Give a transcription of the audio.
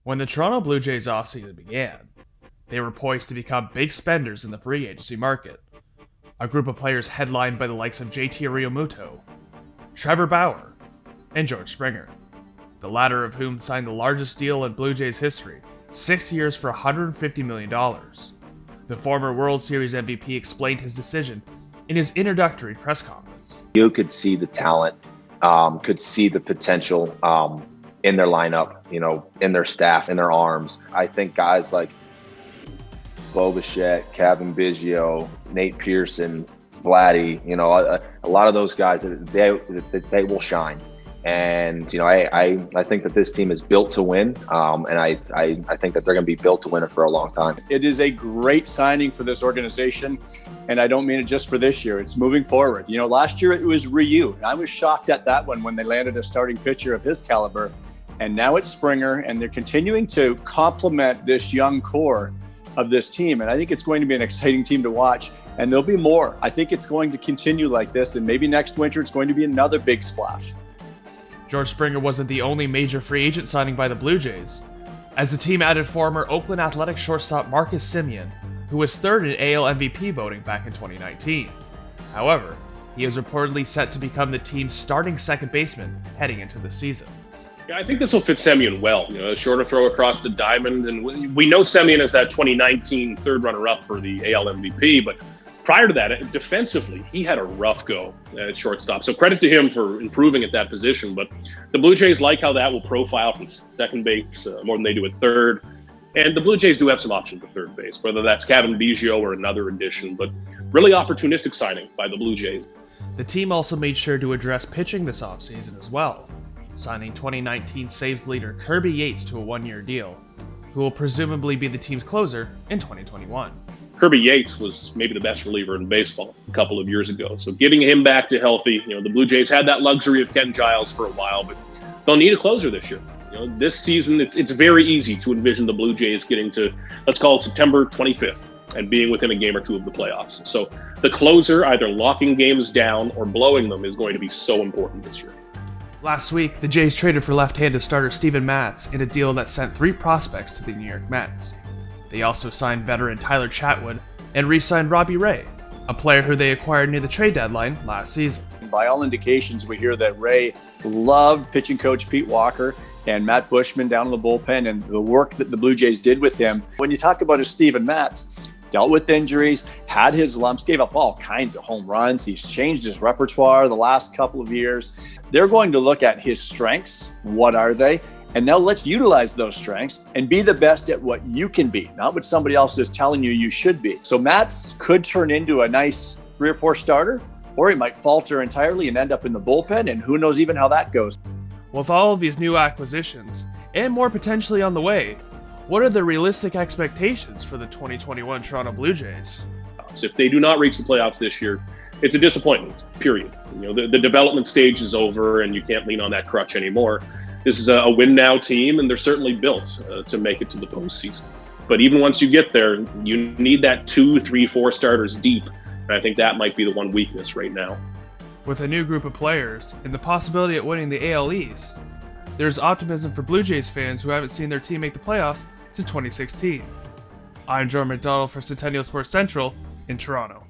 When the Toronto Blue Jays offseason began, they were poised to become big spenders in the free agency market. A group of players headlined by the likes of JT Realmuto, Trevor Bauer, and George Springer, the latter of whom signed the largest deal in Blue Jays history, 6 years for $150 million. The former World Series MVP explained his decision in his introductory press conference. You could see the talent, could see the potential in their lineup, in their staff, in their arms. I think guys like Bo Bichette, Kevin Biggio, Nate Pearson, Vladdy, a lot of those guys, they will shine. And, I think that this team is built to win, and I think that they're going to be built to win it for a long time. It is a great signing for this organization, and I don't mean it just for this year. It's moving forward. Last year it was Ryu, and I was shocked at that one when they landed a starting pitcher of his caliber. And now it's Springer, and they're continuing to complement this young core of this team. And I think it's going to be an exciting team to watch, and there'll be more. I think it's going to continue like this, and maybe next winter it's going to be another big splash. George Springer wasn't the only major free agent signing by the Blue Jays, as the team added former Oakland Athletics shortstop Marcus Semien, who was third in AL MVP voting back in 2019. However, he is reportedly set to become the team's starting second baseman heading into the season. Yeah, I think this will fit Semien well. A shorter throw across the diamond, and we know Semien as that 2019 third runner-up for the AL MVP, but prior to that, defensively, he had a rough go at shortstop. So credit to him for improving at that position. But the Blue Jays like how that will profile from second base more than they do at third. And the Blue Jays do have some options at third base, whether that's Kevin Biggio or another addition. But really opportunistic signing by the Blue Jays. The team also made sure to address pitching this offseason as well, signing 2019 saves leader Kirby Yates to a one-year deal, who will presumably be the team's closer in 2021. Kirby Yates was maybe the best reliever in baseball a couple of years ago. So getting him back to healthy, the Blue Jays had that luxury of Ken Giles for a while, but they'll need a closer this year. This season, it's very easy to envision the Blue Jays getting to, let's call it September 25th, and being within a game or two of the playoffs. So the closer either locking games down or blowing them is going to be so important this year. Last week, the Jays traded for left-handed starter Steven Matz in a deal that sent 3 prospects to the New York Mets. They also signed veteran Tyler Chatwood and re-signed Robbie Ray, a player who they acquired near the trade deadline last season. By all indications, we hear that Ray loved pitching coach Pete Walker and Matt Bushman down in the bullpen and the work that the Blue Jays did with him. When you talk about a Steven Matz, dealt with injuries, had his lumps, gave up all kinds of home runs. He's changed his repertoire the last couple of years. They're going to look at his strengths. What are they? And now let's utilize those strengths and be the best at what you can be, not what somebody else is telling you should be. So Matz could turn into a nice 3 or 4 starter, or he might falter entirely and end up in the bullpen, and who knows even how that goes. With all of these new acquisitions, and more potentially on the way, what are the realistic expectations for the 2021 Toronto Blue Jays? If they do not reach the playoffs this year, it's a disappointment, period. The development stage is over, and you can't lean on that crutch anymore. This is a win-now team, and they're certainly built to make it to the postseason. But even once you get there, you need that 2, 3, 4 starters deep, and I think that might be the one weakness right now. With a new group of players and the possibility of winning the AL East, there's optimism for Blue Jays fans who haven't seen their team make the playoffs since 2016. I'm Jordan McDonald for Centennial Sports Central in Toronto.